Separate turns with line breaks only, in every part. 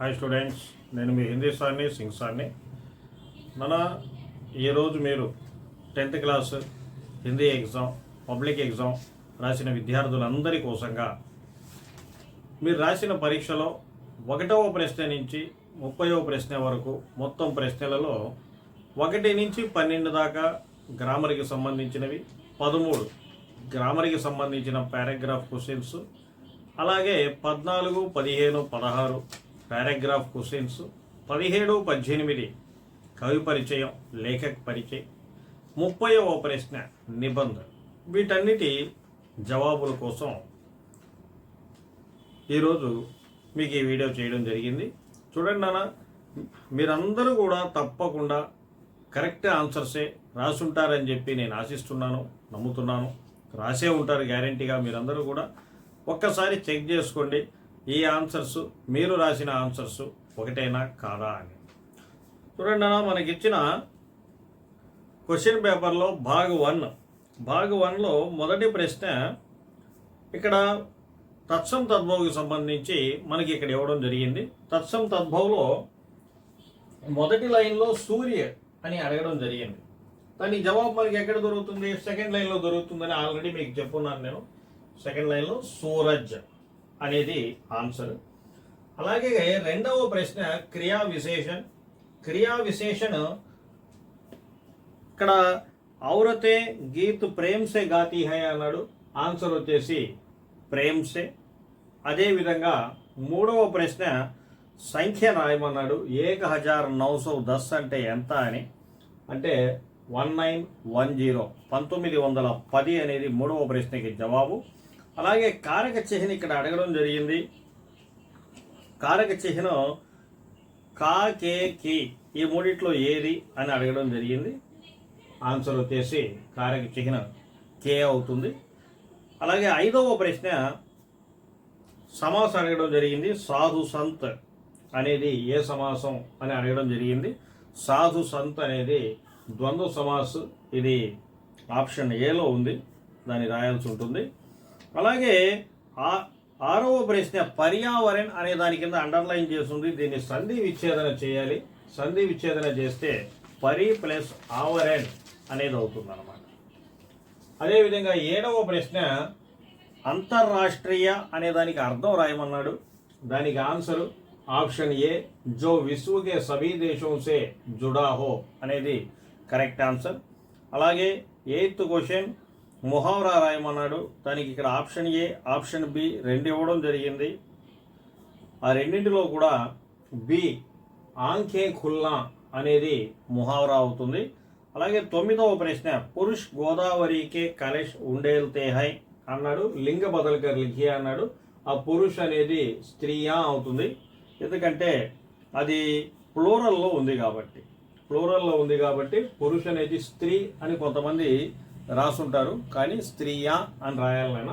Hi students, నేను మీ హిందీ సార్ని సింగ్ సార్ని. మన ఈరోజు మీరు 10th class Hindi exam, public exam రాసిన విద్యార్థులందరి కోసంగా మీరు రాసిన పరీక్షలో 1వ ప్రశ్న నుంచి 30వ ప్రశ్న వరకు మొత్తం ప్రశ్నలలో 1 నుంచి 12 దాకా గ్రామర్కి సంబంధించినవి, 13 గ్రామర్కి సంబంధించిన పారాగ్రాఫ్ క్వశ్చన్స్, అలాగే 14, 15, 16 పారాగ్రాఫ్ క్వశ్చన్స్, 17, 18 కవి పరిచయం, లేఖక పరిచయం, 30వ ప్రశ్న నిబంధన, వీటన్నిటి జవాబుల కోసం ఈరోజు మీకు ఈ వీడియో చేయడం జరిగింది. చూడండి నాన్న, మీరందరూ కూడా తప్పకుండా కరెక్ట్ ఆన్సర్సే రాసుంటారని చెప్పి నేను ఆశిస్తున్నాను, నమ్ముతున్నాను. రాసే ఉంటారు గ్యారంటీగా. మీరందరూ కూడా ఒక్కసారి చెక్ చేసుకోండి, ఈ ఆన్సర్స్ మీరు రాసిన ఆన్సర్స్ ఒకటేనా కాదా అని. చూడండి అన్న, మనకిచ్చిన క్వశ్చన్ పేపర్లో భాగ్ 1లో మొదటి ప్రశ్న ఇక్కడ తత్సం తద్భవ్కి సంబంధించి మనకి ఇక్కడ ఇవ్వడం జరిగింది. తత్సం తద్భవ్లో మొదటి లైన్లో సూర్య అని అడగడం జరిగింది. దానికి జవాబు మనకి ఎక్కడ దొరుకుతుంది? సెకండ్ లైన్లో దొరుకుతుందని ఆల్రెడీ మీకు చెప్పున్నాను నేను. సెకండ్ లైన్లో సూరజ్ అనేది ఆన్సర్. అలాగే రెండవ ప్రశ్న క్రియా విశేషణ ఇక్కడ ఔరతే గీత్ ప్రేమ్ సే గాతి హై అన్నాడు. ఆన్సర్ వచ్చేసి ప్రేమ్ సే. అదేవిధంగా మూడవ ప్రశ్న సంఖ్య రాయమన్నాడు. 1910 అంటే ఎంత అని, అంటే 1910 1910 అనేది మూడవ ప్రశ్నకి జవాబు. అలాగే కారక చిహ్నం ఇక్కడ అడగడం జరిగింది. కారక చిహ్నం కా, కే, కి ఈ మూడిట్లో ఏది అని అడగడం జరిగింది. ఆన్సర్ వచ్చేసి కారక చిహ్నం కే అవుతుంది. అలాగే ఐదవ ప్రశ్న సమాసం అడగడం జరిగింది. సాధు సంత్ అనేది ఏ సమాసం అని అడగడం జరిగింది. సాధు సంత్ అనేది ద్వంద్వ సమాసం. ఇది ఆప్షన్ ఏలో ఉంది, దాన్ని రాయాల్సి ఉంటుంది. అలాగే ఆరవ ప్రశ్న పర్యావరణ్ అనే దాని కింద అండర్లైన్ చేస్తుంది. దీన్ని సంధి విచ్ఛేదన చేయాలి. సంధి విచ్ఛేదన చేస్తే పరి ప్లస్ ఆవరణ్ అనేది అవుతుంది అన్నమాట. అదేవిధంగా ఏడవ ప్రశ్న అంతర్రాష్ట్రీయ అనే దానికి అర్థం రాయమన్నాడు. దానికి ఆన్సర్ ఆప్షన్ ఏ, జో విశ్వకే సభీ దేశం సే జుడా హో అనేది కరెక్ట్ ఆన్సర్. అలాగే 8th క్వశ్చన్ ముహావరా రాయమన్నాడు. దానికి ఇక్కడ ఆప్షన్ ఏ, ఆప్షన్ బి రెండు ఇవ్వడం జరిగింది. ఆ రెండింటిలో కూడా బి ఆంఖే ఖుల్నా అనేది ముహావరా అవుతుంది. అలాగే 9వ ప్రశ్న పురుష్ గోదావరికి కలెష్ ఉండేల్తే హై అన్నాడు. లింగ బదల్కర్ లిఖి అన్నాడు. ఆ పురుష్ అనేది స్త్రీయా అవుతుంది, ఎందుకంటే అది ప్లూరల్లో ఉంది కాబట్టి పురుష్ అనేది స్త్రీ అని కొంతమంది రాసుంటారు, కానీ స్త్రీయా అని రాయాలైనా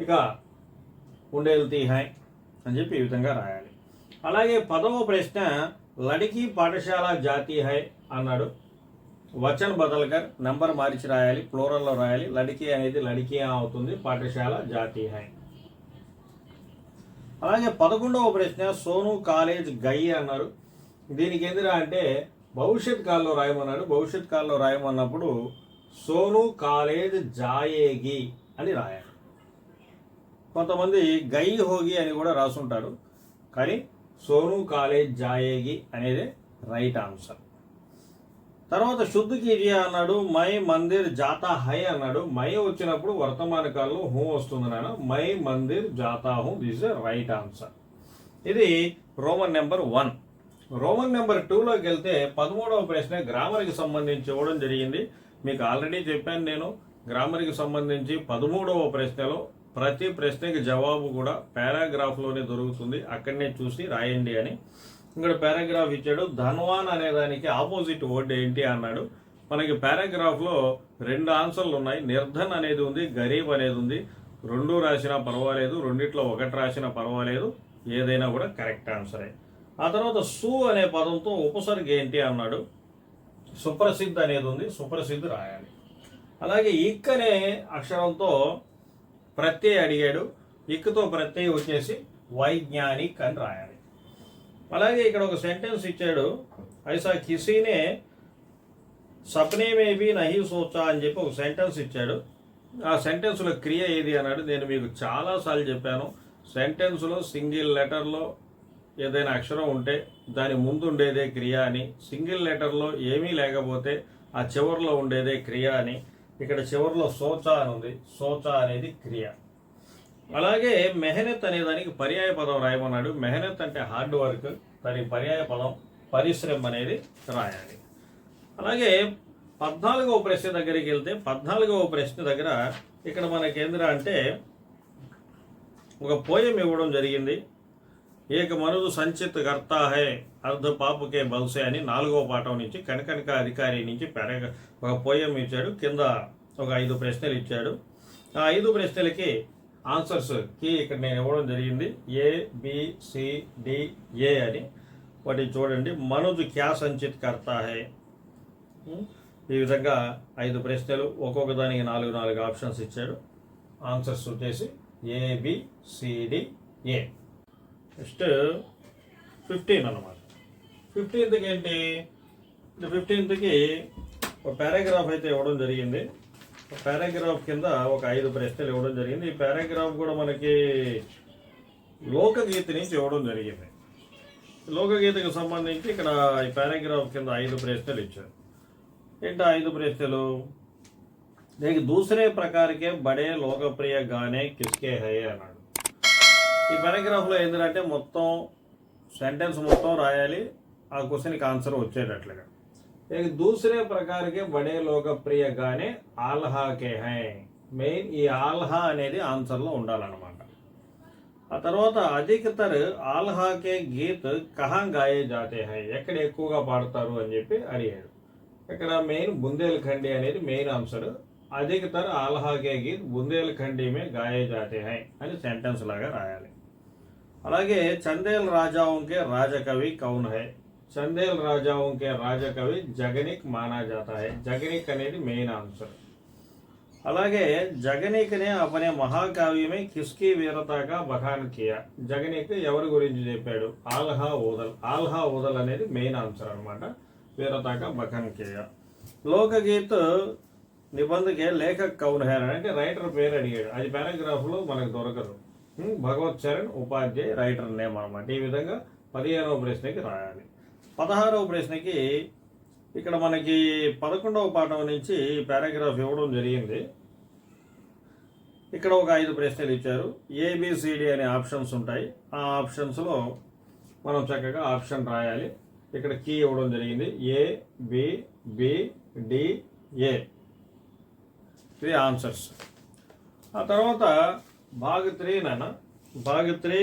ఇక ఉండేల్తీ హై అని చెప్పి ఈ విధంగా రాయాలి. అలాగే 10వ ప్రశ్న లడికి పాఠశాల జాతి హై అన్నాడు. వచన్ బదల్కర్ నంబర్ మార్చి రాయాలి, ప్లూరల్లో రాయాలి. లడికి అనేది లడికియా అవుతుంది, పాఠశాల జాతి హై. అలాగే 11వ ప్రశ్న సోను కాలేజ్ గై అన్నారు. దీనికి ఎదురా అంటే భవిష్యత్ కాలంలో రాయమన్నాడు. భవిష్యత్ కాలంలో రాయమన్నప్పుడు సోను కాలేజ్ జాయేగి అని రాయాలి. కొంతమంది గై హోగి అని కూడా రాసుంటారు, కానీ సోను కాలేజ్ జాయేగి అనేది రైట్ ఆన్సర్. తర్వాత శుద్ధ కీజియా అన్నాడు. మై మందిర్ జాతా హై అన్నాడు. మై వచ్చినప్పుడు వర్తమాన కాలంలో హూ వస్తుంది నాన్న. మై మందిర్ జాతా హూ, దిస్ ఇస్ రైట్ ఆన్సర్. ఇది రోమన్ నెంబర్ 1. రోమన్ నెంబర్ 2లోకి వెళ్తే 13వ ప్రశ్న గ్రామర్కి సంబంధించి ఇవ్వడం జరిగింది. మీకు ఆల్రెడీ చెప్పాను నేను, గ్రామర్కి సంబంధించి 13వ ప్రశ్నలో ప్రతి ప్రశ్నకి జవాబు కూడా పారాగ్రాఫ్లోనే దొరుకుతుంది, అక్కడనే చూసి రాయండి అని. ఇక్కడ పారాగ్రాఫ్ ఇచ్చాడు. ధన్వాన్ అనే దానికి ఆపోజిట్ వర్డ్ ఏంటి అన్నాడు. మనకి పారాగ్రాఫ్లో 2 ఆన్సర్లు ఉన్నాయి. నిర్ధన్ అనేది ఉంది, గరీబ్ అనేది ఉంది. 2 రాసినా పర్వాలేదు, రెండిట్లో 1 రాసినా పర్వాలేదు, ఏదైనా కూడా కరెక్ట్ ఆన్సరే. ఆ తర్వాత సు అనే పదంతో ఉపసర్గ ఏంటి అన్నాడు. సుప్రసిద్ధ అనేది ఉంది, సుప్రసిద్ధి రాయాలి. అలాగే ఇక్ అనే అక్షరంతో ప్రత్యయ అడిగాడు. ఇక్తో ప్రత్యయ వచ్చేసి వైజ్ఞానిక్ అని రాయాలి. అలాగే ఇక్కడ ఒక సెంటెన్స్ ఇచ్చాడు, ఐసా కిసీనే సప్నే మేబీ నహీ సోచా అని చెప్పి ఒక సెంటెన్స్ ఇచ్చాడు. ఆ సెంటెన్స్లో క్రియ ఏది అన్నాడు. నేను మీకు చాలాసార్లు చెప్పాను, సెంటెన్స్లో సింగిల్ లెటర్లో ఏదైనా అక్షరం ఉంటే దాని ముందు ఉండేదే క్రియ అని, సింగిల్ లెటర్లో ఏమీ లేకపోతే ఆ చివరిలో ఉండేదే క్రియ అని. ఇక్కడ చివరిలో సోచా అని ఉంది, సోచా అనేది క్రియ. అలాగే మెహనత్ అనే దానికి పర్యాయ పదం రాయమన్నాడు. మెహనత్ అంటే హార్డ్ వర్క్, దానికి పర్యాయ పదం పరిశ్రమ అనేది రాయాలి. అలాగే 14వ ప్రశ్న దగ్గరికి వెళ్తే 14వ ప్రశ్న దగ్గర ఇక్కడ మనకేంద్రా అంటే ఒక పోయం ఇవ్వడం జరిగింది. ఏక మనుదు సంచిత్ కర్తా హై అర్ధ పాపుకే బల్సే అని 4వ పాఠం నుంచి కనకనక అధికారి నుంచి ఒక పోయం ఇచ్చాడు. కింద ఒక 5 ప్రశ్నలు ఇచ్చాడు. ఆ 5 ప్రశ్నలకి ఆన్సర్స్ కి ఇక్కడ నేను ఇవ్వడం జరిగింది. ABCDA అని. వాటిని చూడండి. మనుజ్ క్యా సంచిత్ కర్తా హై, ఈ విధంగా 5 ప్రశ్నలు, ఒక్కొక్క దానికి 4 ఆప్షన్స్ ఇచ్చాడు. ఆన్సర్స్ వచ్చేసి ABCDA. నెక్స్ట్ 15 అన్నమాట. 15కి ఏంటి, 15కి ఒక పారాగ్రాఫ్ అయితే ఇవ్వడం జరిగింది. పారాగ్రాఫ్ కింద ఒక 5 ప్రశ్నలు ఇవ్వడం జరిగింది. ఈ పారాగ్రాఫ్ కూడా మనకి లోకగీత నుంచి ఇవ్వడం జరిగింది. లోకగీతకు సంబంధించి ఇక్కడ ఈ పారాగ్రాఫ్ కింద 5 ప్రశ్నలు ఇచ్చారు. ఏంటో 5 ప్రశ్నలు, దీనికి దూసరే ప్రకారకే బడే లోకప్రియ గానే కిస్కే హై అన్నాడు. ఈ పారాగ్రాఫ్లో ఏంటంటే మొత్తం సెంటెన్స్ మొత్తం రాయాలి, ఆ క్వశ్చన్కి ఆన్సర్ వచ్చేటట్లుగా. दूसरे प्रकार के बड़े लोकप्रिय गाने आल्हा के हैं. మెయిన్ ఈ ఆల్హా అనేది ఆన్సర్లో ఉండాలన్నమాట. ఆ తర్వాత అధికతర్ ఆల్హా కే గీత్ కహా గాయే జాతే హై, ఎక్కడ ఎక్కువగా పాడతారు అని చెప్పి అడిగాడు. ఇక్కడ మెయిన్ బుందేల్ఖండి అనేది మెయిన్ ఆన్సర్. అధికతర్ ఆల్హా కే గీత్ బుందేల్ఖండి మే గాయే జాతే హై అని సెంటెన్స్ లాగా రాయాలి. అలాగే చందేల్ రాజాओं के राजकवि कौन है, चंदेल राजाओं के राजकवि जगनिक माना जाता है. जगनिक అనేది మెయిన్ ఆన్సర్. అలాగే జగనిక్ ने अपने महाकाव्य में किसकी वीरता का बखान किया. జగనిక్ ఎవరి గురించి చెప్పాడు, ఆల్హా ఊదల్. ఆల్హా ఊదల్ అనేది మెయిన్ ఆన్సర్ అన్నమాట. वीरता का बखान किया. లోకగీత్ నిబంధకే లేఖక్ కౌన్ హై అంటే రైటర్ పేరు అడిగాడు. అది పారాగ్రాఫ్ లో మనకు దొరకదు. భగవత్ చరణ్ ఉపాధ్యాయ్ రైటర్ నేమ్ అన్నమాట. ఈ విధంగా 15వ ప్రశ్నకి రాయాలి. 16వ ప్రశ్నకి ఇక్కడ మనకి 11వ పాఠం నుంచి పారాగ్రాఫ్ ఇవ్వడం జరిగింది. ఇక్కడ ఒక 5 ప్రశ్నలు ఇచ్చారు. ABCD అనే ఆప్షన్స్ ఉంటాయి. ఆ ఆప్షన్స్లో మనం చక్కగా ఆప్షన్ రాయాలి. ఇక్కడ కీ ఇవ్వడం జరిగింది ABBDA, ఇది ఆన్సర్స్. ఆ తర్వాత భాగ్ 3 నాన్న. భాగ్ 3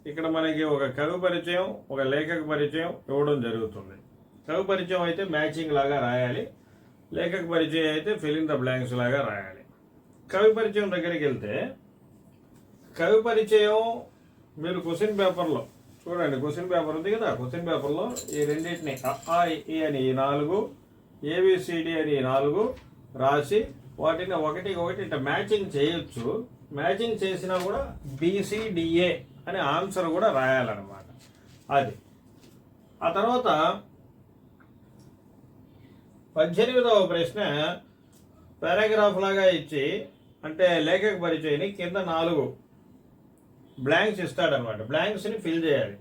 ఇక్కడ మనకి ఒక కవి పరిచయం, ఒక లేఖక పరిచయం ఇవ్వడం జరుగుతుంది. కవి పరిచయం అయితే మ్యాచింగ్ లాగా రాయాలి, లేఖక పరిచయం అయితే ఫిల్ ఇన్ ద బ్లాంక్స్ లాగా రాయాలి. కవి పరిచయం దగ్గరికి వెళ్తే కవి పరిచయం మీరు క్వశ్చన్ పేపర్లో చూడండి, క్వశ్చన్ పేపర్ ఉంది కదా, క్వశ్చన్ పేపర్లో ఈ రెండింటిని అ అని 4, ABCD అని 4 రాసి వాటిని ఒకటి ఇట్లా మ్యాచింగ్ చేయొచ్చు. మ్యాచింగ్ చేసినా కూడా BCDA అనే ఆన్సర్ కూడా రాయాలన్నమాట. అది ఆ తర్వాత 18వ ప్రశ్న పారాగ్రాఫ్ లాగా ఇచ్చి అంటే లేఖక పరిచయని కింద 4 బ్లాంక్స్ ఇస్తాడనమాట. బ్లాంక్స్ని ఫిల్ చేయాలి.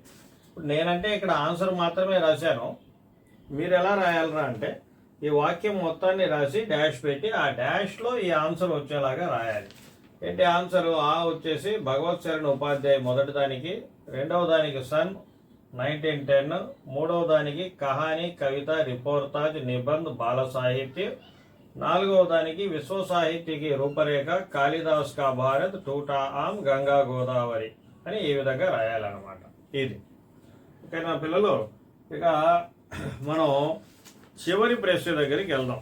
ఇప్పుడు నేనంటే ఇక్కడ ఆన్సర్ మాత్రమే రాశాను. మీరు ఎలా రాయాలరా అంటే ఈ వాక్యం మొత్తాన్ని రాసి డాష్ పెట్టి ఆ డాష్లో ఈ ఆన్సర్ వచ్చేలాగా రాయాలి. ఏంటి ఆన్సర్? వచ్చేసి భగవత్ చరణ్ ఉపాధ్యాయ్ మొదటి దానికి, 2వ దానికి సన్ 1910, 3వ దానికి కహానీ కవిత రిపోర్టాజ్ నిబంధ్ బాల సాహిత్య, 4వ దానికి విశ్వ సాహిత్యకి రూపరేఖ కాళిదాస్ కా భారత్ టూటా ఆమ్ గంగా గోదావరి అని ఈ విధంగా రాయాలన్నమాట. ఇది ఓకేనా పిల్లలు? ఇక మనం చివరి ప్రశ్న దగ్గరికి వెళ్దాం.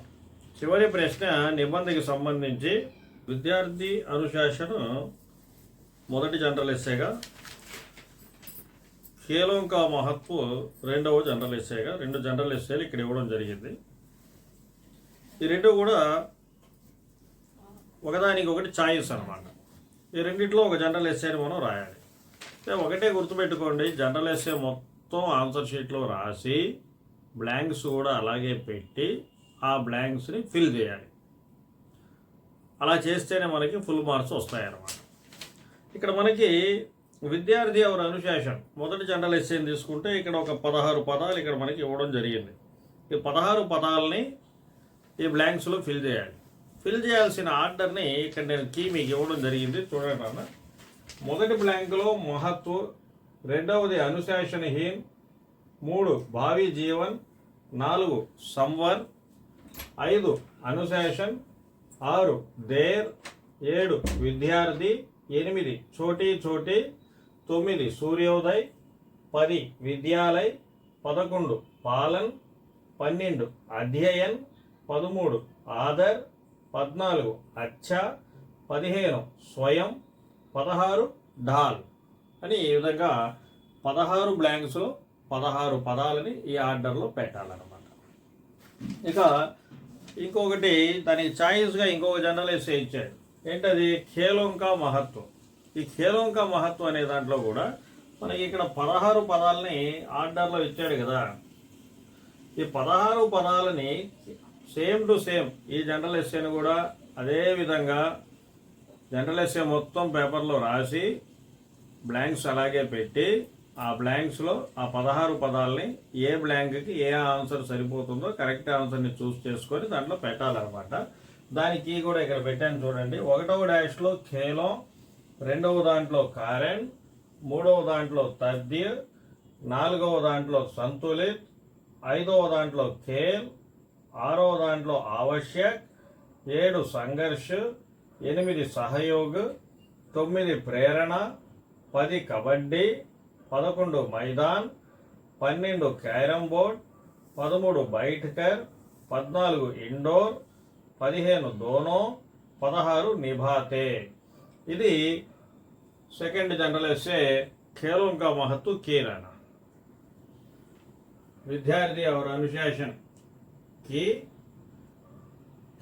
చివరి ప్రశ్న నిబంధనకి సంబంధించి విద్యార్థి అనుశాసన మొదటి జనరల్ ఎస్సేగా, ఖేలోం కా మహత్వ 2వ జనరల్ ఎస్సేగా, 2 జనరల్ ఎస్సేలు ఇక్కడ ఇవ్వడం జరిగింది. ఈ 2 కూడా ఒకదానికి ఒకటి ఛాయిస్ అనమాట. ఈ రెండిట్లో ఒక జనరల్ ఎస్సేని మనం రాయాలి. ఒకటే గుర్తుపెట్టుకోండి, జనరల్ ఎస్సే మొత్తం మొత్తం ఆన్సర్ షీట్లో రాసి బ్లాంక్స్ కూడా అలాగే పెట్టి ఆ బ్లాంక్స్ని ఫిల్ చేయాలి. అలా చేస్తేనే మనకి ఫుల్ మార్క్స్ వస్తాయన్నమాట. ఇక్కడ మనకి విద్యార్థి ఎవరు అనుశాసన్ మొదటి జనరల్ ఎస్సేని తీసుకుంటే ఇక్కడ ఒక 16 పదాలు ఇక్కడ మనకి ఇవ్వడం జరిగింది. ఈ 16 పదాలని ఈ బ్లాంక్స్లో ఫిల్ చేయాలి. ఫిల్ చేయాల్సిన ఆర్డర్ని ఇక్కడ నేను కీ మీకు ఇవ్వడం జరిగింది, చూడండి అన్న. మొదటి బ్లాంక్లో మహత్వ, రెండవది అనుశాసనహీన్, 3 భావి జీవన్, 4 సంవర్, 5 అనుశాసన్, 6 దేర్, 7 విద్యార్థి, 8 చోటీ చోటీ, 9 సూర్యోదయ్, 10 విద్యాలయ్, 11 పాలన్, 12 అధ్యయన్, 13 ఆదర్, 14 అచ్చా, 15 స్వయం, 16 ఢాల్ అని ఈ విధంగా 16 బ్లాంక్స్లో 16 పదాలని ఈ ఆర్డర్లో పెట్టాలన్నమాట. ఇక ఇంకొకటి దానికి ఛాయిస్గా ఇంకొక జనరల్ ఎస్సే ఇచ్చాడు. ఏంటది? ఖేలోంకా మహత్వం. ఈ ఖేలోంకా మహత్వం అనే దాంట్లో కూడా మనకి ఇక్కడ 16 పదాలని ఆర్డర్లో ఇచ్చాడు కదా. ఈ 16 పదాలని సేమ్ టు సేమ్ ఈ జనరల్ ఎస్సేని కూడా అదే విధంగా జనరల్ ఎస్సే మొత్తం పేపర్లో రాసి బ్లాంక్స్ అలాగే పెట్టి ఆ బ్లాంక్స్లో ఆ 16 పదాలని ఏ బ్లాంక్కి ఏ ఆన్సర్ సరిపోతుందో కరెక్ట్ ఆన్సర్ని చూస్ చేసుకొని దాంట్లో పెట్టాలన్నమాట. దానికి కూడా ఇక్కడ పెట్టాను చూడండి. 1వ డాష్లో ఖేలం, 2వ దాంట్లో కారణ్, 3వ దాంట్లో తద్య, 4వ దాంట్లో సంతులిత్, 5వ దాంట్లో ఖేల్, 6వ దాంట్లో ఆవశ్యక్, 7 సంఘర్ష్, 8 సహయోగ్, 9 ప్రేరణ, 10 కబడ్డీ, 11 మైదాన్, 12 క్యారమ్ బోర్డ్, 13 బైఠకర్, 14 ఇండోర్, 15 దోనో, 16 నిభాతే. ఇది సెకండ్ జనరల్ ఎస్సే ఖేలోంకా మహత్వ కీరణ. విద్యార్థి और अनुशासन की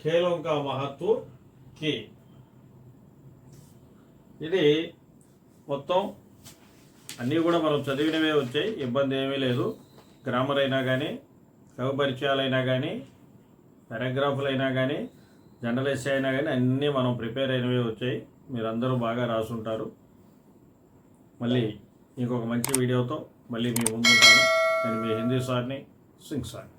खेलों का महत्व की. ఇది మొత్తం అన్నీ కూడా మనం చదివినవే వచ్చాయి, ఇబ్బంది ఏమీ లేదు. గ్రామర్ అయినా కానీ, కవి పరిచయాలైనా కానీ, పారాగ్రాఫ్లు అయినా కానీ, జనరల్ ఎస్సే అయినా కానీ అన్నీ మనం ప్రిపేర్ అయినవే వచ్చాయి. మీరందరూ బాగా రాసుంటారు. మళ్ళీ ఇంకొక మంచి వీడియోతో మళ్ళీ మీ ముందుంటాను. నేను మీ హిందీ సార్ని, సింగ్ సార్.